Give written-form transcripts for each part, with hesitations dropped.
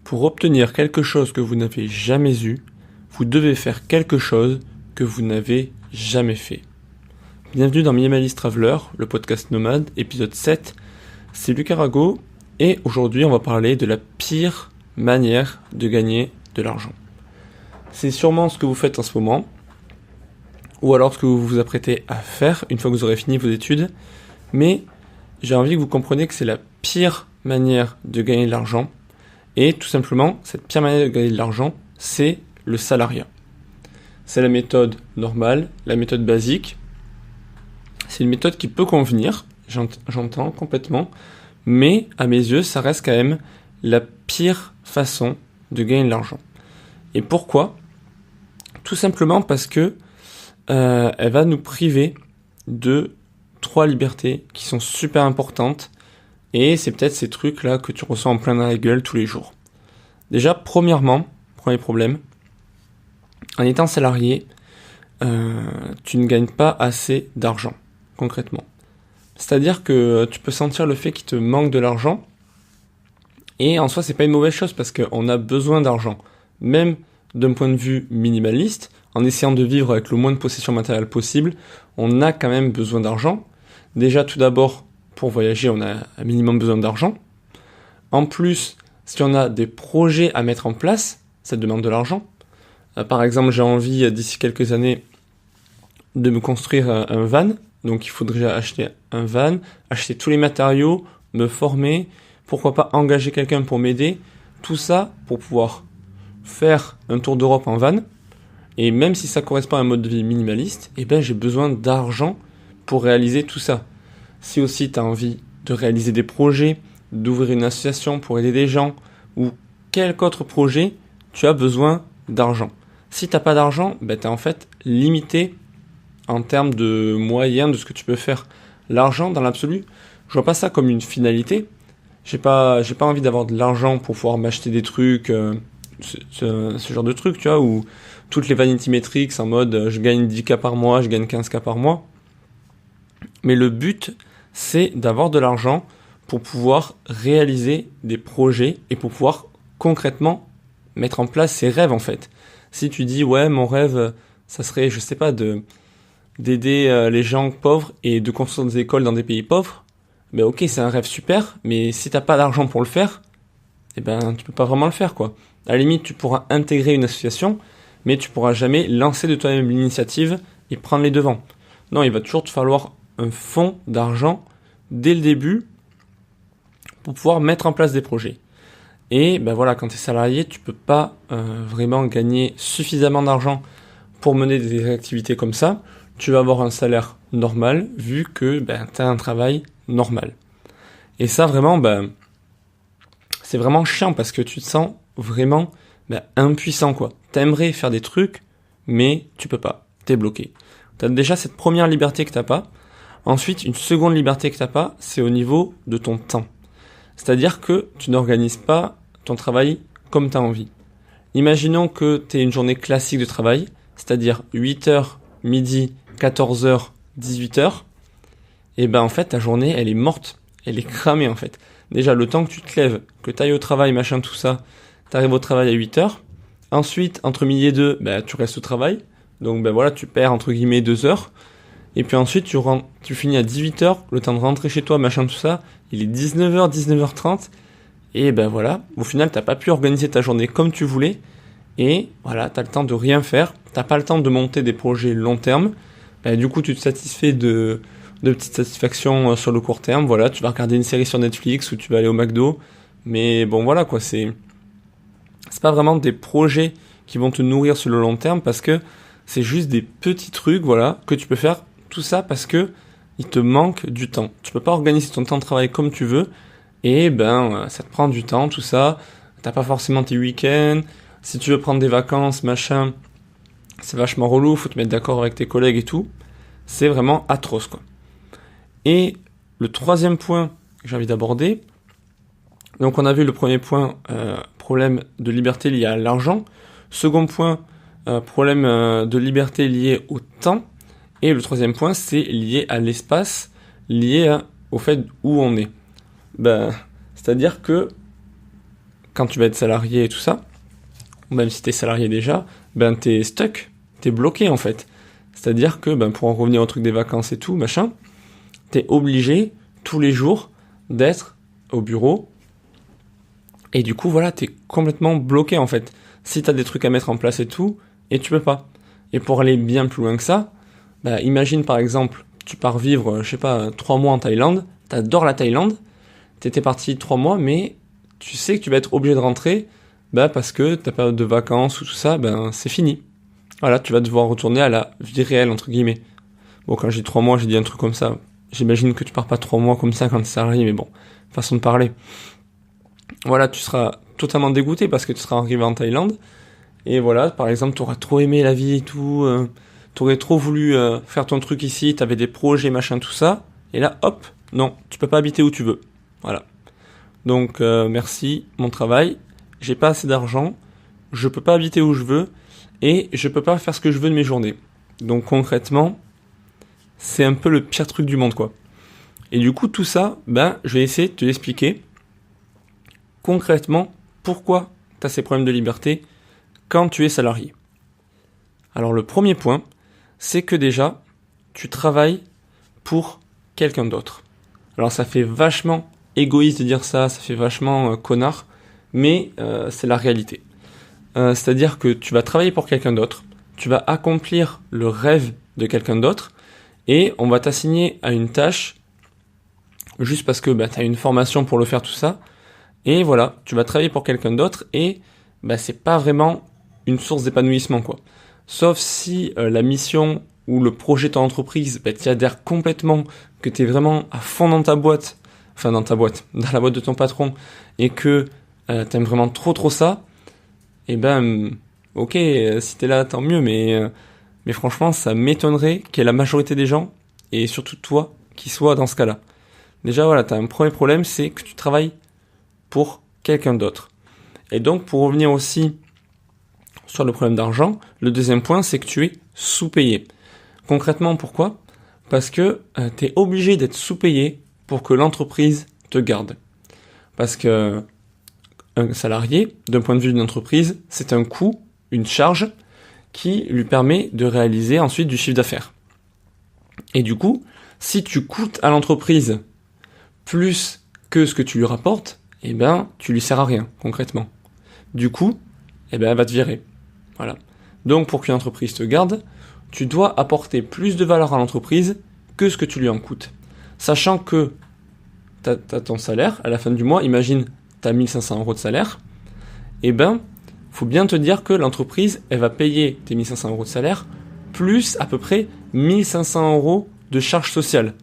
Pour obtenir quelque chose que vous n'avez jamais eu, vous devez faire quelque chose que vous n'avez jamais fait. Bienvenue dans Minimalist Traveler, le podcast nomade, épisode 7. C'est Lucas Rago et aujourd'hui on va parler de la pire manière de gagner de l'argent. C'est sûrement ce que vous faites en ce moment, ou alors ce que vous vous apprêtez à faire une fois que vous aurez fini vos études, mais j'ai envie que vous compreniez que c'est la pire manière de gagner de l'argent. Et tout simplement, cette pire manière de gagner de l'argent, c'est le salariat. C'est la méthode normale, la méthode basique. C'est une méthode qui peut convenir, j'entends complètement, mais à mes yeux, ça reste quand même la pire façon de gagner de l'argent. Et pourquoi ? Tout simplement parce que elle va nous priver de 3 libertés qui sont super importantes. Et c'est peut-être ces trucs-là que tu ressens en plein dans la gueule tous les jours. Déjà, premier problème, en étant salarié, tu ne gagnes pas assez d'argent, concrètement. C'est-à-dire que tu peux sentir le fait qu'il te manque de l'argent, et en soi, c'est pas une mauvaise chose, parce qu'on a besoin d'argent. Même d'un point de vue minimaliste, en essayant de vivre avec le moins de possessions matérielles possible, on a quand même besoin d'argent. Déjà, tout d'abord, pour voyager, on a un minimum besoin d'argent. En plus, si on a des projets à mettre en place, ça demande de l'argent. Par exemple, j'ai envie, d'ici quelques années, de me construire un van. Donc, il faudrait acheter un van, acheter tous les matériaux, me former, pourquoi pas engager quelqu'un pour m'aider. Tout ça pour pouvoir faire un tour d'Europe en van. Et même si ça correspond à un mode de vie minimaliste, j'ai besoin d'argent pour réaliser tout ça. Si aussi tu as envie de réaliser des projets, d'ouvrir une association pour aider des gens, ou quelque autre projet, tu as besoin d'argent. Si tu n'as pas d'argent, tu es en fait limité en termes de moyens de ce que tu peux faire. L'argent, dans l'absolu, je vois pas ça comme une finalité. J'ai pas envie d'avoir de l'argent pour pouvoir m'acheter des trucs, ce genre de trucs, tu vois, ou toutes les vanity metrics en mode je gagne 10K par mois, je gagne 15K par mois. Mais le but, c'est d'avoir de l'argent pour pouvoir réaliser des projets et pour pouvoir concrètement mettre en place ses rêves en fait. Si tu dis ouais, mon rêve, ça serait, je sais pas, d'aider les gens pauvres et de construire des écoles dans des pays pauvres, ok, c'est un rêve super, mais si t'as pas d'argent pour le faire, tu peux pas vraiment le faire quoi. À la limite, tu pourras intégrer une association, mais tu pourras jamais lancer de toi-même l'initiative et prendre les devants. Non, il va toujours te falloir un fonds d'argent dès le début pour pouvoir mettre en place des projets. Et quand tu es salarié, tu peux pas vraiment gagner suffisamment d'argent pour mener des activités comme ça. Tu vas avoir un salaire normal vu que tu as un travail normal. Et ça vraiment, c'est vraiment chiant parce que tu te sens vraiment impuissant quoi. T'aimerais faire des trucs, mais tu peux pas. T'es bloqué. T'as déjà cette première liberté que t'as pas. Ensuite, une seconde liberté que t'as pas, c'est au niveau de ton temps. C'est-à-dire que tu n'organises pas ton travail comme tu as envie. Imaginons que tu aies une journée classique de travail, c'est-à-dire 8h, midi, 14h, 18h. Et en fait, ta journée, elle est morte. Elle est cramée en fait. Déjà, le temps que tu te lèves, que tu ailles au travail, machin, tout ça, tu arrives au travail à 8h. Ensuite, entre midi et 2, tu restes au travail. Donc tu perds entre guillemets 2 heures. Et puis ensuite, tu finis à 18h, le temps de rentrer chez toi, machin, tout ça, il est 19h, 19h30, et au final, t'as pas pu organiser ta journée comme tu voulais, et voilà, t'as le temps de rien faire, t'as pas le temps de monter des projets long terme, du coup, tu te satisfais de petites satisfactions sur le court terme, voilà, tu vas regarder une série sur Netflix, ou tu vas aller au McDo, mais c'est pas vraiment des projets qui vont te nourrir sur le long terme, parce que c'est juste des petits trucs, que tu peux faire. Tout ça parce que il te manque du temps. Tu peux pas organiser ton temps de travail comme tu veux et ça te prend du temps, tout ça. T'as pas forcément tes week-ends. Si tu veux prendre des vacances, machin, c'est vachement relou. Faut te mettre d'accord avec tes collègues et tout. C'est vraiment atroce quoi. Et le troisième point que j'ai envie d'aborder. Donc on a vu le premier point, problème de liberté lié à l'argent. Second point, problème de liberté lié au temps. Et le troisième point, c'est lié à l'espace, lié au fait où on est. C'est-à-dire que quand tu vas être salarié et tout ça, ou même si t'es salarié déjà, ben t'es stuck, t'es bloqué en fait. C'est-à-dire que, ben pour en revenir au truc des vacances et tout, machin, t'es obligé tous les jours d'être au bureau. Et du coup, voilà, t'es complètement bloqué en fait. Si t'as des trucs à mettre en place et tout, et tu peux pas. Et pour aller bien plus loin que ça, bah, imagine par exemple, tu pars vivre, je sais pas, 3 mois en Thaïlande, t'adores la Thaïlande, t'étais parti 3 mois, mais tu sais que tu vas être obligé de rentrer, bah, parce que ta période de vacances ou tout ça, ben, c'est fini. Voilà, tu vas devoir retourner à la vie réelle, entre guillemets. Bon, quand j'ai dit 3 mois, j'ai dit un truc comme ça. J'imagine que tu pars pas 3 mois comme ça quand t'es salarié, mais bon, façon de parler. Voilà, tu seras totalement dégoûté parce que tu seras arrivé en Thaïlande. Et voilà, par exemple, tu auras trop aimé la vie et tout. Tu aurais trop voulu faire ton truc ici. Tu avais des projets, machin, tout ça. Et là, hop, non, tu peux pas habiter où tu veux. Voilà. Donc, merci, mon travail. J'ai pas assez d'argent. Je peux pas habiter où je veux. Et je peux pas faire ce que je veux de mes journées. Donc, concrètement, c'est un peu le pire truc du monde, quoi. Et du coup, tout ça, ben, je vais essayer de te l'expliquer concrètement pourquoi tu as ces problèmes de liberté quand tu es salarié. Alors le premier point, c'est que déjà, tu travailles pour quelqu'un d'autre. Alors ça fait vachement égoïste de dire ça, ça fait vachement connard, mais c'est la réalité. C'est-à-dire que tu vas travailler pour quelqu'un d'autre, tu vas accomplir le rêve de quelqu'un d'autre, et on va t'assigner à une tâche, juste parce que tu as une formation pour le faire tout ça, et voilà, tu vas travailler pour quelqu'un d'autre, et c'est pas vraiment une source d'épanouissement, quoi. Sauf si la mission ou le projet de ton entreprise, t'y adhères complètement, que t'es vraiment à fond dans ta boîte, enfin dans ta boîte, dans la boîte de ton patron, et que t'aimes vraiment trop ça, et ok, si t'es là, tant mieux, mais franchement, ça m'étonnerait qu'il y ait la majorité des gens, et surtout toi, qui soient dans ce cas-là. Déjà, voilà, t'as un premier problème, c'est que tu travailles pour quelqu'un d'autre. Et donc, pour revenir aussi sur le problème d'argent, le deuxième point, c'est que tu es sous-payé. Concrètement, pourquoi ? Parce que tu es obligé d'être sous-payé pour que l'entreprise te garde. Parce que un salarié, d'un point de vue d'une entreprise, c'est un coût, une charge, qui lui permet de réaliser ensuite du chiffre d'affaires. Et du coup, si tu coûtes à l'entreprise plus que ce que tu lui rapportes, tu lui sers à rien, concrètement. Du coup, elle va te virer. Voilà. Donc, pour qu'une entreprise te garde, tu dois apporter plus de valeur à l'entreprise que ce que tu lui en coûtes. Sachant que t'as ton salaire, à la fin du mois, imagine, t'as 1500 € de salaire, faut bien te dire que l'entreprise, elle va payer tes 1500 € de salaire, plus à peu près 1500 € de charges sociales.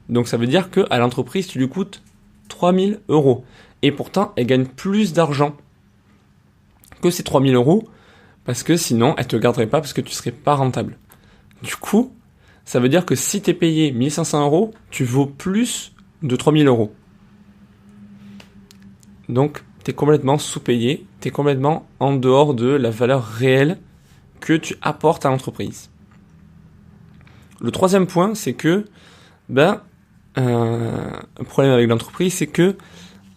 Donc, ça veut dire que à l'entreprise, tu lui coûtes 3000 €. Et pourtant, elle gagne plus d'argent que ces 3000 €, parce que sinon, elle te garderait pas, parce que tu serais pas rentable. Du coup, ça veut dire que si t'es payé 1500 €, tu vaux plus de 3000 €. Donc, t'es complètement sous-payé, t'es complètement en dehors de la valeur réelle que tu apportes à l'entreprise. Le troisième point, c'est que, un problème avec l'entreprise, c'est que,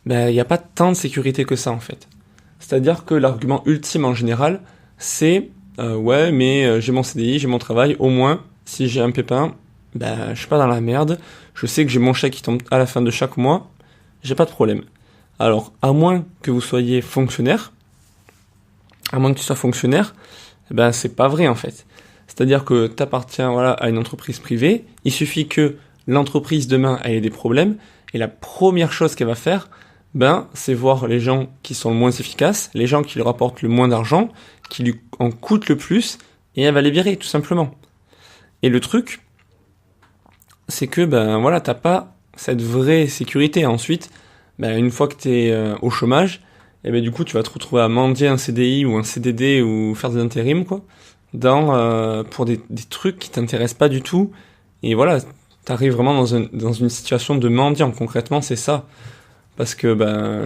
il n'y a pas tant de sécurité que ça, en fait. C'est-à-dire que l'argument ultime en général, c'est ouais, mais j'ai mon CDI, j'ai mon travail, au moins, si j'ai un pépin, je suis pas dans la merde, je sais que j'ai mon chèque qui tombe à la fin de chaque mois, j'ai pas de problème. Alors, à moins que vous soyez fonctionnaire, à moins que tu sois fonctionnaire, c'est pas vrai en fait. C'est-à-dire que tu appartiens à une entreprise privée, il suffit que l'entreprise demain ait des problèmes, et la première chose qu'elle va faire, c'est voir les gens qui sont le moins efficaces, les gens qui lui rapportent le moins d'argent, qui lui en coûtent le plus, et elle va les virer, tout simplement. Et le truc, c'est que, t'as pas cette vraie sécurité. Ensuite, une fois que t'es au chômage, du coup, tu vas te retrouver à mendier un CDI ou un CDD ou faire des intérims, quoi, pour des trucs qui t'intéressent pas du tout. Et voilà, t'arrives vraiment dans une situation de mendiant. Concrètement, c'est ça. Parce que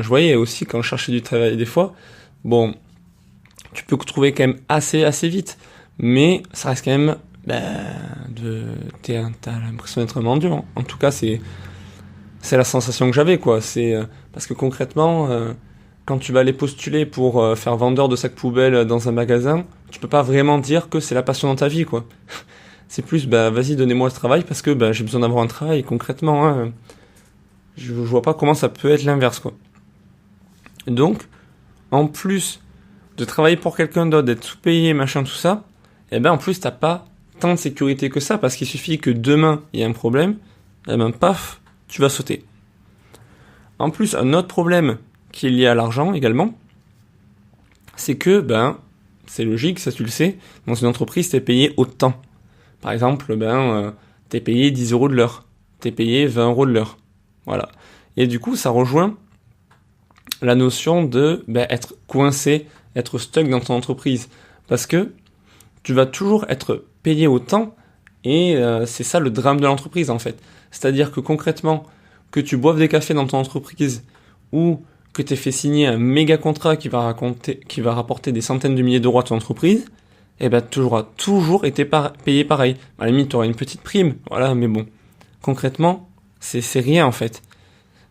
je voyais aussi quand je cherchais du travail des fois, tu peux trouver quand même assez vite, mais ça reste quand même t'as l'impression d'être un mendiant. En tout cas, c'est la sensation que j'avais, quoi. C'est parce que concrètement, quand tu vas aller postuler pour faire vendeur de sacs poubelles dans un magasin, tu peux pas vraiment dire que c'est la passion dans ta vie, quoi. C'est plus, vas-y, donnez-moi le travail parce que j'ai besoin d'avoir un travail. Concrètement, hein, je vois pas comment ça peut être l'inverse, quoi. Donc, en plus de travailler pour quelqu'un d'autre, d'être sous-payé, machin, tout ça, en plus, t'as pas tant de sécurité que ça, parce qu'il suffit que demain, il y ait un problème, paf, tu vas sauter. En plus, un autre problème qui est lié à l'argent également, c'est que, c'est logique, ça tu le sais, dans une entreprise, t'es payé au temps. Par exemple, t'es payé 10 euros de l'heure, t'es payé 20 euros de l'heure. Voilà. Et du coup, ça rejoint la notion de être coincé, être stuck dans ton entreprise. Parce que tu vas toujours être payé au temps, et c'est ça le drame de l'entreprise en fait. C'est-à-dire que concrètement, que tu boives des cafés dans ton entreprise, ou que tu aies fait signer un méga contrat qui va rapporter des centaines de milliers d'euros à ton entreprise, tu auras toujours été payé pareil. À la limite, tu auras une petite prime, voilà, mais bon. Concrètement, c'est rien en fait.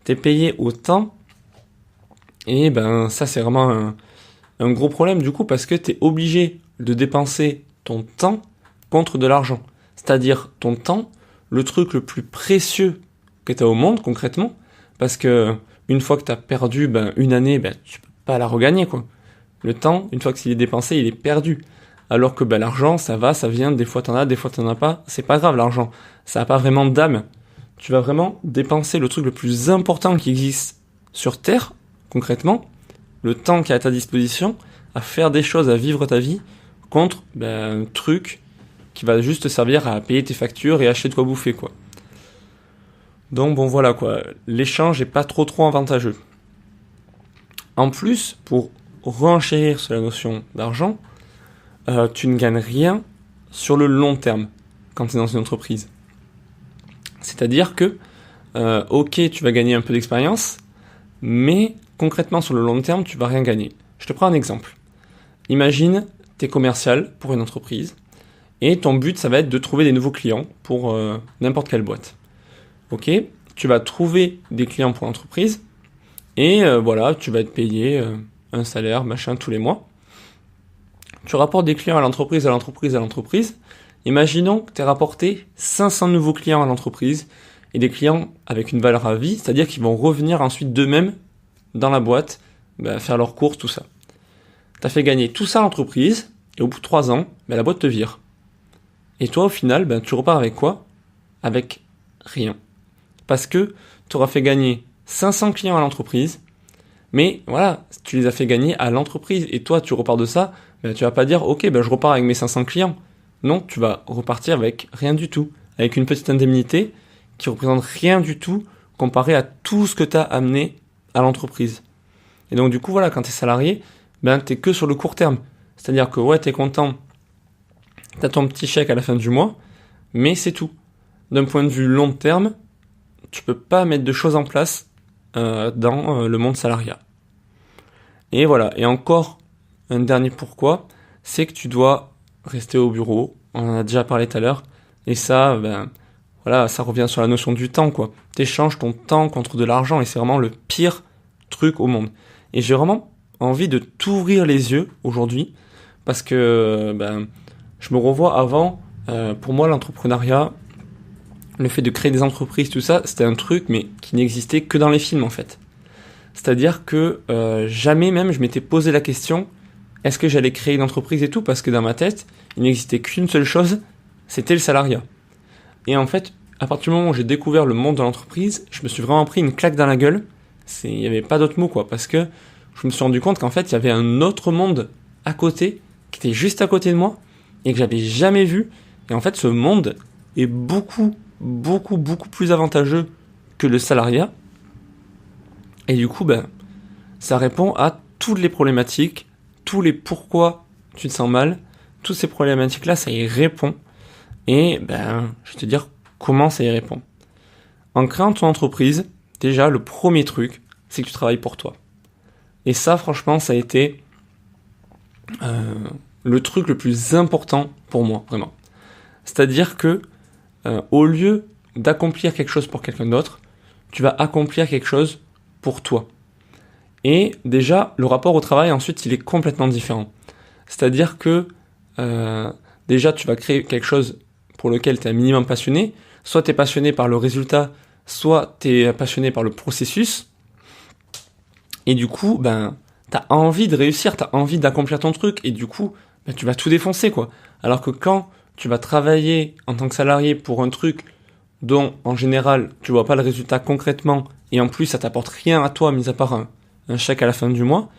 Tu es payé au temps, et ça c'est vraiment un gros problème du coup, parce que tu es obligé de dépenser ton temps contre de l'argent. C'est-à-dire ton temps, le truc le plus précieux que tu as au monde concrètement, parce que une fois que tu as perdu une année, tu peux pas la regagner, quoi. Le temps, une fois qu'il est dépensé, il est perdu. Alors que l'argent, ça va, ça vient, des fois t'en as, des fois t'en as pas, c'est pas grave l'argent, ça a pas vraiment d'âme. Tu vas vraiment dépenser le truc le plus important qui existe sur Terre, concrètement, le temps qui est à ta disposition, à faire des choses, à vivre ta vie, contre un truc qui va juste te servir à payer tes factures et acheter de quoi bouffer, quoi. Donc bon voilà, quoi, l'échange est pas trop avantageux. En plus, pour renchérir sur la notion d'argent, tu ne gagnes rien sur le long terme quand tu es dans une entreprise. C'est-à-dire que, ok, tu vas gagner un peu d'expérience, mais concrètement sur le long terme, tu vas rien gagner. Je te prends un exemple. Imagine, tu es commercial pour une entreprise, et ton but, ça va être de trouver des nouveaux clients pour n'importe quelle boîte. Ok, tu vas trouver des clients pour l'entreprise, et tu vas être payé un salaire, machin, tous les mois. Tu rapportes des clients à l'entreprise. Imaginons que tu aies rapporté 500 nouveaux clients à l'entreprise, et des clients avec une valeur à vie, c'est-à-dire qu'ils vont revenir ensuite d'eux-mêmes dans la boîte, faire leurs courses, tout ça. Tu as fait gagner tout ça à l'entreprise, et au bout de 3 ans, la boîte te vire. Et toi, au final, tu repars avec quoi ? Avec rien. Parce que tu auras fait gagner 500 clients à l'entreprise, mais voilà, tu les as fait gagner à l'entreprise, et toi, tu repars de ça, tu vas pas dire, ok, je repars avec mes 500 clients. Non, tu vas repartir avec rien du tout, avec une petite indemnité qui représente rien du tout comparé à tout ce que tu as amené à l'entreprise. Et donc du coup, voilà, quand tu es salarié, t'es que sur le court terme. C'est-à-dire que tu es content, tu as ton petit chèque à la fin du mois, mais c'est tout. D'un point de vue long terme, tu peux pas mettre de choses en place dans le monde salariat. Et voilà, et encore un dernier pourquoi, c'est que tu dois rester au bureau, on en a déjà parlé tout à l'heure, et ça, ça revient sur la notion du temps, quoi. T'échanges ton temps contre de l'argent, et c'est vraiment le pire truc au monde. Et j'ai vraiment envie de t'ouvrir les yeux aujourd'hui, parce que je me revois avant, pour moi l'entrepreneuriat, le fait de créer des entreprises, tout ça, c'était un truc mais qui n'existait que dans les films en fait. C'est-à-dire que jamais même je m'étais posé la question, est-ce que j'allais créer une entreprise et tout, parce que dans ma tête, il n'existait qu'une seule chose, c'était le salariat. Et en fait, à partir du moment où j'ai découvert le monde de l'entreprise, je me suis vraiment pris une claque dans la gueule. Il n'y avait pas d'autre mot, quoi, parce que je me suis rendu compte qu'en fait, il y avait un autre monde à côté, qui était juste à côté de moi, et que j'avais jamais vu. Et en fait, ce monde est beaucoup plus avantageux que le salariat. Et du coup, ça répond à toutes les problématiques, tous les pourquoi tu te sens mal, toutes ces problématiques-là, ça y répond. Et je vais te dire comment ça y répond. En créant ton entreprise, déjà, le premier truc, c'est que tu travailles pour toi. Et ça, franchement, ça a été le truc le plus important pour moi, vraiment. C'est-à-dire que au lieu d'accomplir quelque chose pour quelqu'un d'autre, tu vas accomplir quelque chose pour toi. Et déjà, le rapport au travail, ensuite, il est complètement différent. C'est-à-dire que déjà, tu vas créer quelque chose pour lequel tu es un minimum passionné. Soit tu es passionné par le résultat, soit tu es passionné par le processus. Et du coup, tu as envie de réussir, tu as envie d'accomplir ton truc. Et du coup, tu vas tout défoncer, quoi. Alors que quand tu vas travailler en tant que salarié pour un truc dont, en général, tu vois pas le résultat concrètement, et en plus, ça t'apporte rien à toi, mis à part un chèque à la fin du mois,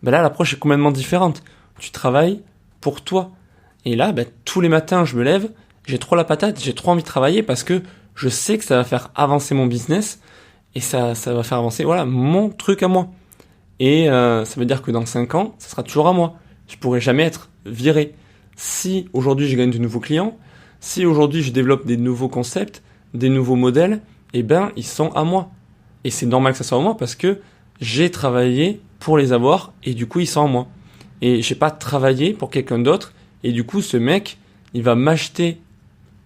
là, l'approche est complètement différente. Tu travailles pour toi. Et là, tous les matins, je me lève, j'ai trop la patate, j'ai trop envie de travailler parce que je sais que ça va faire avancer mon business et ça va faire avancer, mon truc à moi. Et ça veut dire que dans 5 ans, ça sera toujours à moi. Je pourrai jamais être viré. Si aujourd'hui je gagne de nouveaux clients, si aujourd'hui je développe des nouveaux concepts, des nouveaux modèles, ils sont à moi. Et c'est normal que ça soit à moi parce que j'ai travaillé pour les avoir et du coup ils sont à moi. Et j'ai pas travaillé pour quelqu'un d'autre et du coup ce mec, il va m'acheter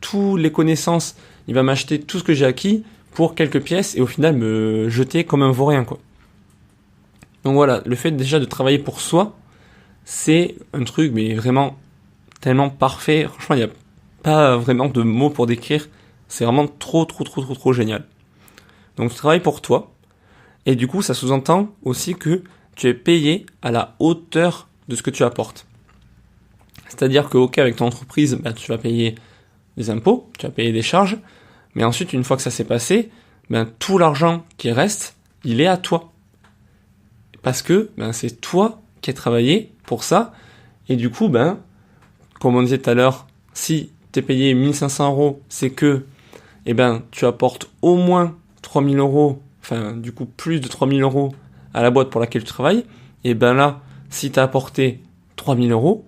toutes les connaissances, il va m'acheter tout ce que j'ai acquis pour quelques pièces et au final me jeter comme un vaurien, quoi. Donc voilà, le fait déjà de travailler pour soi, c'est un truc mais vraiment tellement parfait. Franchement, il n'y a pas vraiment de mots pour décrire. C'est vraiment trop génial. Donc tu travailles pour toi. Et du coup, ça sous-entend aussi que tu es payé à la hauteur de ce que tu apportes. C'est-à-dire que, ok, avec ton entreprise, tu vas payer des impôts, tu vas payer des charges, mais ensuite, une fois que ça s'est passé, tout l'argent qui reste, il est à toi. Parce que c'est toi qui as travaillé pour ça, et du coup, comme on disait tout à l'heure, si tu es payé 1500 €, c'est que tu apportes au moins 3000 €, enfin du coup plus de 3000 € à la boîte pour laquelle tu travailles, et là, si tu as apporté 3000 €,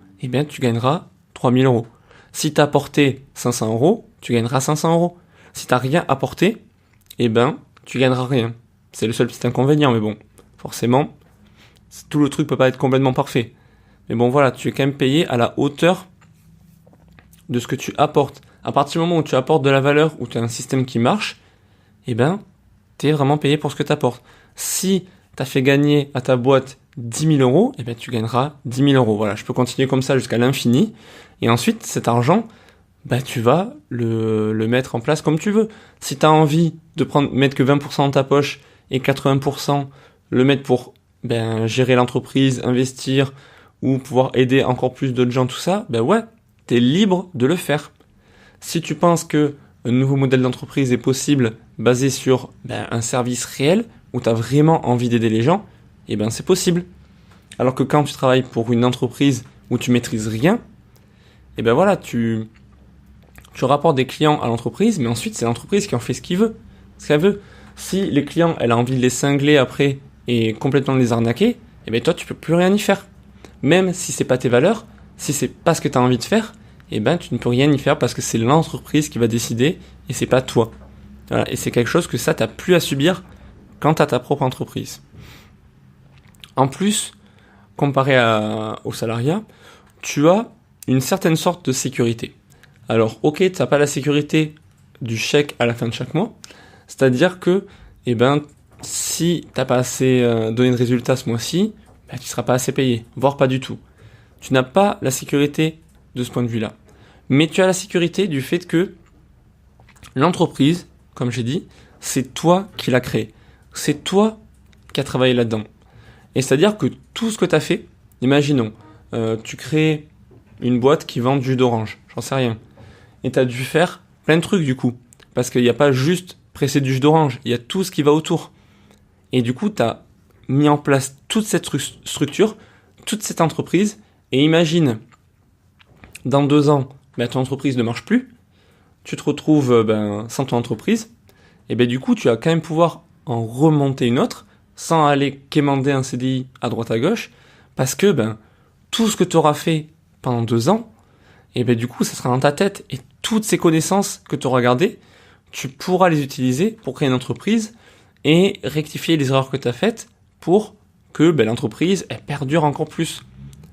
tu gagneras 3000 €. Si tu as apporté 500 €, tu gagneras 500 €. Si tu n'as rien apporté, tu gagneras rien. C'est le seul petit inconvénient, mais bon, forcément, tout le truc peut pas être complètement parfait. Mais bon, voilà, tu es quand même payé à la hauteur de ce que tu apportes. À partir du moment où tu apportes de la valeur, où tu as un système qui marche, tu es vraiment payé pour ce que tu apportes. Si tu as fait gagner à ta boîte 10 000 €, tu gagneras 10 000 €. Voilà, je peux continuer comme ça jusqu'à l'infini. Et ensuite, cet argent, tu vas le mettre en place comme tu veux. Si tu as envie de mettre que 20% dans ta poche et 80% le mettre pour gérer l'entreprise, investir ou pouvoir aider encore plus d'autres gens, tout ça, t'es libre de le faire. Si tu penses que un nouveau modèle d'entreprise est possible basé sur un service réel où tu as vraiment envie d'aider les gens, c'est possible. Alors que quand tu travailles pour une entreprise où tu maîtrises rien, tu rapportes des clients à l'entreprise, mais ensuite c'est l'entreprise qui en fait ce qu'elle veut. Si les clients, elle a envie de les cingler après et complètement les arnaquer, toi tu peux plus rien y faire. Même si c'est pas tes valeurs, si c'est pas ce que tu as envie de faire, tu ne peux rien y faire parce que c'est l'entreprise qui va décider et c'est pas toi. Voilà. Et c'est quelque chose que t'as plus à subir quand t'as ta propre entreprise. En plus, comparé au salariat, tu as une certaine sorte de sécurité. Alors, ok, t'as pas la sécurité du chèque à la fin de chaque mois, c'est-à-dire que, si t'as pas assez donné de résultats ce mois-ci, tu seras pas assez payé, voire pas du tout. Tu n'as pas la sécurité de ce point de vue-là. Mais tu as la sécurité du fait que l'entreprise, comme j'ai dit, c'est toi qui l'as créée. C'est toi qui as travaillé là-dedans. Et c'est-à-dire que tout ce que tu as fait, imaginons, tu crées une boîte qui vend du jus d'orange, j'en sais rien. Et tu as dû faire plein de trucs du coup. Parce qu'il n'y a pas juste presser du jus d'orange, il y a tout ce qui va autour. Et du coup, tu as mis en place toute cette structure, toute cette entreprise, et imagine, dans 2 ans, ton entreprise ne marche plus, tu te retrouves sans ton entreprise, et du coup, tu vas quand même pouvoir en remonter une autre, sans aller quémander un CDI à droite à gauche, parce que tout ce que tu auras fait pendant 2 ans, et du coup, ça sera dans ta tête, et toutes ces connaissances que tu auras gardées, tu pourras les utiliser pour créer une entreprise, et rectifier les erreurs que tu as faites, pour que l'entreprise elle perdure encore plus.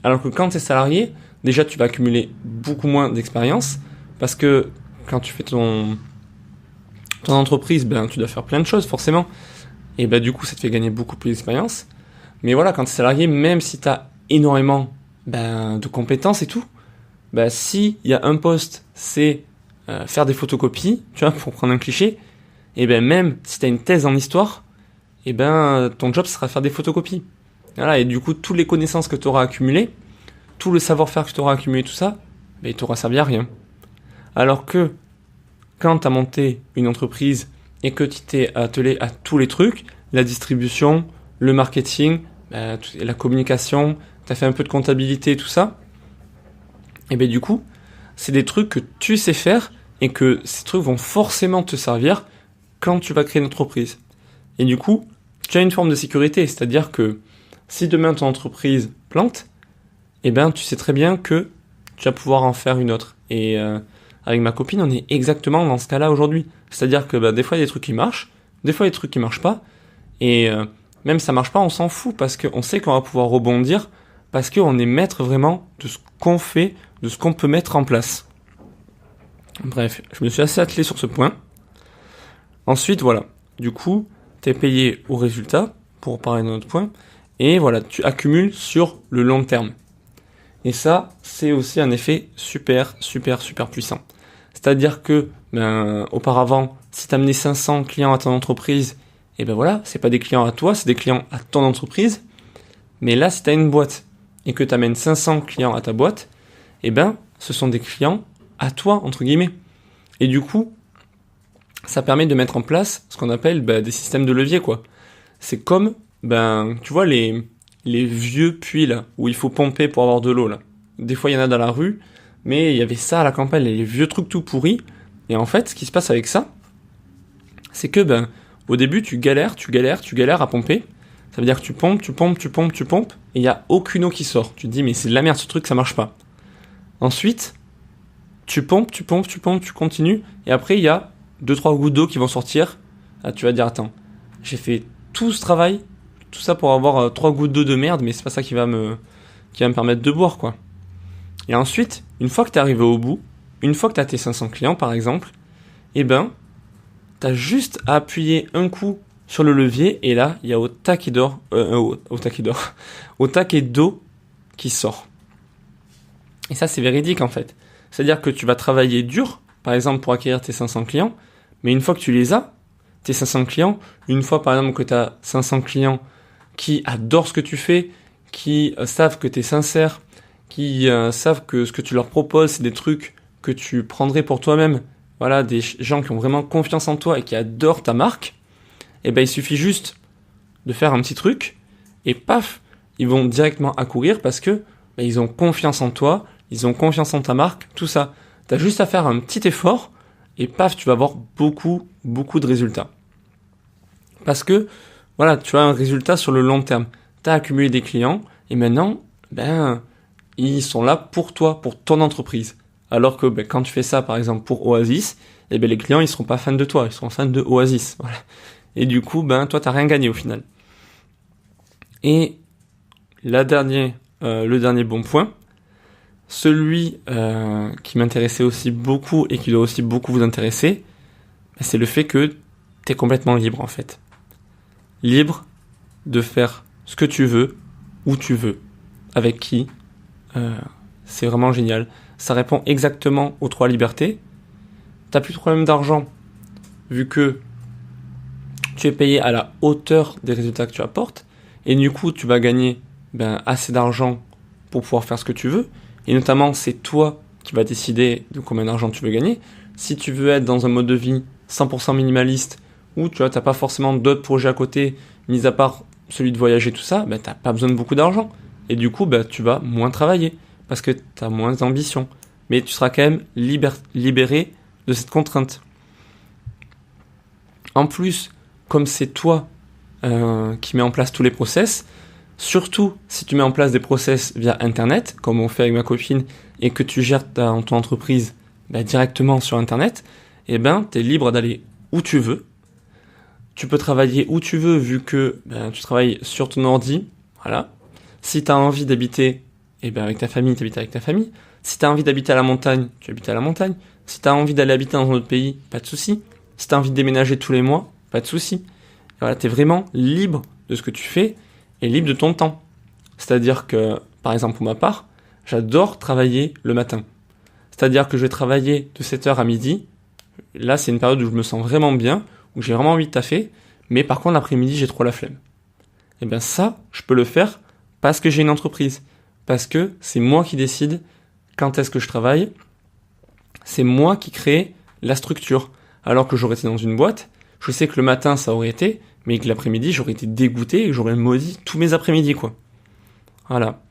Alors que quand tu es salarié, déjà tu vas accumuler beaucoup moins d'expérience parce que quand tu fais ton entreprise, tu dois faire plein de choses forcément. Et du coup, ça te fait gagner beaucoup plus d'expérience. Mais voilà, quand tu es salarié, même si tu as énormément de compétences et tout, si il y a un poste, c'est faire des photocopies, tu vois, pour prendre un cliché, et même si tu as une thèse en histoire, ton job sera faire des photocopies. Voilà, et du coup, toutes les connaissances que tu auras accumulées, tout le savoir-faire que tu auras accumulé, tout ça, il t'aura servi à rien. Alors que quand tu as monté une entreprise et que tu t'es attelé à tous les trucs, la distribution, le marketing, la communication, tu as fait un peu de comptabilité, tout ça, du coup, c'est des trucs que tu sais faire et que ces trucs vont forcément te servir quand tu vas créer une entreprise. Et du coup, tu as une forme de sécurité, c'est-à-dire que si demain ton entreprise plante, tu sais très bien que tu vas pouvoir en faire une autre. Et avec ma copine, on est exactement dans ce cas-là aujourd'hui. C'est-à-dire que des fois, il y a des trucs qui marchent, des fois, il y a des trucs qui marchent pas. Et même si ça marche pas, on s'en fout parce qu'on sait qu'on va pouvoir rebondir parce qu'on est maître vraiment de ce qu'on fait, de ce qu'on peut mettre en place. Bref, je me suis assez attelé sur ce point. Ensuite, voilà. Du coup, tu es payé au résultat, pour parler d'un autre point. Et voilà, tu accumules sur le long terme. Et ça, c'est aussi un effet super puissant. C'est-à-dire que, auparavant, si tu amenais 500 clients à ton entreprise, voilà, c'est pas des clients à toi, c'est des clients à ton entreprise. Mais là, si tu as une boîte et que tu amènes 500 clients à ta boîte, ce sont des clients à toi, entre guillemets. Et du coup, ça permet de mettre en place ce qu'on appelle des systèmes de levier, quoi. C'est comme, tu vois, les vieux puits, là, où il faut pomper pour avoir de l'eau, là. Des fois, il y en a dans la rue, mais il y avait ça à la campagne, les vieux trucs tout pourris. Et en fait, ce qui se passe avec ça, c'est que, au début, tu galères à pomper. Ça veut dire que tu pompes, et il n'y a aucune eau qui sort. Tu te dis, mais c'est de la merde, ce truc, ça marche pas. Ensuite, tu pompes, tu continues, et après, il y a 2-3 gouttes d'eau qui vont sortir. Là, tu vas te dire, attends, j'ai fait tout ce travail, tout ça pour avoir 3 gouttes d'eau de merde, mais c'est pas ça qui va me permettre de boire, quoi. Et ensuite, une fois que t'es arrivé au bout, une fois que t'as tes 500 clients, par exemple, t'as juste à appuyer un coup sur le levier, et là, il y a au taquet d'eau qui sort. Et ça, c'est véridique, en fait. C'est-à-dire que tu vas travailler dur, par exemple, pour acquérir tes 500 clients, mais une fois que tu les as, tes 500 clients, une fois, par exemple, que tu as 500 clients qui adorent ce que tu fais, qui savent que tu es sincère, qui savent que ce que tu leur proposes, c'est des trucs que tu prendrais pour toi-même, voilà, des gens qui ont vraiment confiance en toi et qui adorent ta marque, il suffit juste de faire un petit truc, et paf, ils vont directement accourir parce que ils ont confiance en toi, ils ont confiance en ta marque, tout ça. T'as juste à faire un petit effort, et paf, tu vas avoir beaucoup de résultats. Parce que, voilà, tu as un résultat sur le long terme. T'as accumulé des clients, et maintenant, ils sont là pour toi, pour ton entreprise. Alors que quand tu fais ça, par exemple, pour Oasis, les clients, ils seront pas fans de toi, ils seront fans de Oasis. Voilà. Et du coup, toi, t'as rien gagné au final. Et le dernier bon point, celui qui m'intéressait aussi beaucoup et qui doit aussi beaucoup vous intéresser, c'est le fait que t'es complètement libre, en fait. Libre de faire ce que tu veux, où tu veux, avec qui. C'est vraiment génial. Ça répond exactement aux 3 libertés. T'as plus de problème d'argent, vu que tu es payé à la hauteur des résultats que tu apportes, et du coup, tu vas gagner assez d'argent pour pouvoir faire ce que tu veux, et notamment, c'est toi qui vas décider de combien d'argent tu veux gagner. Si tu veux être dans un mode de vie 100% minimaliste, où tu vois, t'as pas forcément d'autres projets à côté, mis à part celui de voyager, tout ça, t'as pas besoin de beaucoup d'argent. Et du coup, tu vas moins travailler, parce que t'as moins d'ambition. Mais tu seras quand même libéré de cette contrainte. En plus, comme c'est toi qui mets en place tous les process, surtout si tu mets en place des process via Internet, comme on fait avec ma copine, et que tu gères ton entreprise directement sur Internet, t'es libre d'aller où tu veux. Tu peux travailler où tu veux, vu que tu travailles sur ton ordi. Voilà. Si tu as envie d'habiter avec ta famille, tu habites avec ta famille. Si tu as envie d'habiter à la montagne, tu habites à la montagne. Si tu as envie d'aller habiter dans un autre pays, pas de souci. Si tu as envie de déménager tous les mois, pas de souci. Voilà, tu es vraiment libre de ce que tu fais. est libre de ton temps. C'est-à-dire que, par exemple pour ma part, j'adore travailler le matin. C'est-à-dire que je vais travailler de 7h à midi. Là, c'est une période où je me sens vraiment bien, où j'ai vraiment envie de taffer, mais par contre l'après-midi, j'ai trop la flemme. Et bien ça, je peux le faire parce que j'ai une entreprise. Parce que c'est moi qui décide quand est-ce que je travaille. C'est moi qui crée la structure. Alors que j'aurais été dans une boîte, je sais que le matin ça aurait été, mais que l'après-midi j'aurais été dégoûté et j'aurais maudit tous mes après-midi, quoi. Voilà.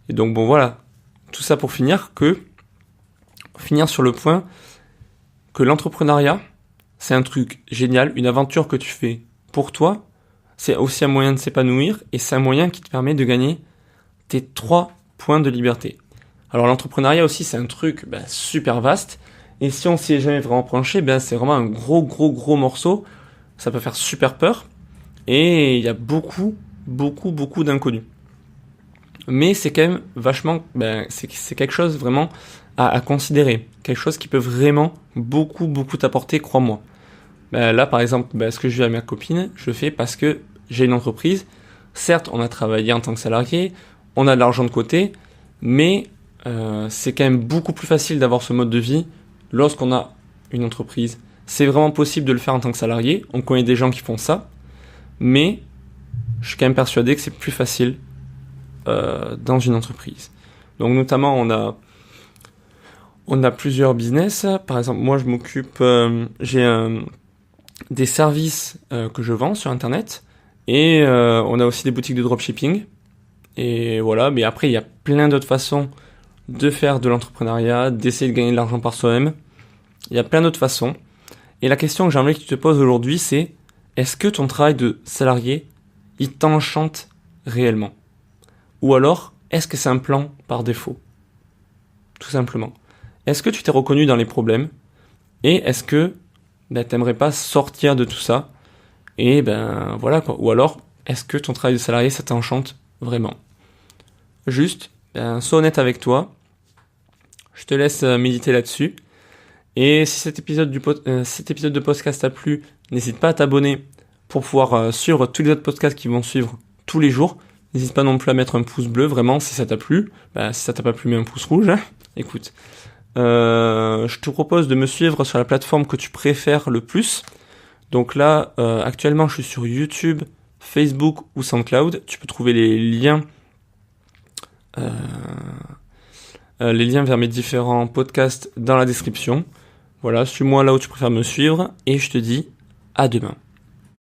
Et donc bon voilà, tout ça pour finir sur le point que l'entrepreneuriat, c'est un truc génial, une aventure que tu fais pour toi, c'est aussi un moyen de s'épanouir et c'est un moyen qui te permet de gagner tes 3 points de liberté. Alors l'entrepreneuriat aussi, c'est un truc super vaste et si on s'y est jamais vraiment penché, c'est vraiment un gros morceau, ça peut faire super peur et il y a beaucoup d'inconnus. Mais c'est quand même vachement, c'est quelque chose vraiment à considérer, quelque chose qui peut vraiment beaucoup t'apporter, crois-moi. Là, par exemple, ce que je vis avec ma copine, je le fais parce que j'ai une entreprise. Certes, on a travaillé en tant que salarié, on a de l'argent de côté, mais c'est quand même beaucoup plus facile d'avoir ce mode de vie lorsqu'on a une entreprise. C'est vraiment possible de le faire en tant que salarié, on connaît des gens qui font ça, mais je suis quand même persuadé que c'est plus facile dans une entreprise. Donc notamment, on a plusieurs business. Par exemple, moi je m'occupe, j'ai des services que je vends sur internet et on a aussi des boutiques de dropshipping. Et voilà, mais après il y a plein d'autres façons de faire de l'entrepreneuriat, d'essayer de gagner de l'argent par soi-même. Il y a plein d'autres façons. Et la question que j'aimerais que tu te poses aujourd'hui, c'est est-ce que ton travail de salarié, il t'enchante réellement ? Ou alors, est-ce que c'est un plan par défaut ? Tout simplement. Est-ce que tu t'es reconnu dans les problèmes ? Et est-ce que t'aimerais pas sortir de tout ça ? Et voilà quoi. Ou alors, est-ce que ton travail de salarié, ça t'enchante vraiment ? Juste, sois honnête avec toi. Je te laisse méditer là-dessus. Et si cet épisode de podcast t'a plu, n'hésite pas à t'abonner pour pouvoir suivre tous les autres podcasts qui vont suivre tous les jours. N'hésite pas non plus à mettre un pouce bleu, vraiment, si ça t'a plu. Si ça t'a pas plu, mets un pouce rouge. Hein. Écoute, je te propose de me suivre sur la plateforme que tu préfères le plus. Donc là, actuellement, je suis sur YouTube, Facebook ou SoundCloud. Tu peux trouver les liens vers mes différents podcasts dans la description. Voilà, suis-moi là où tu préfères me suivre et je te dis à demain.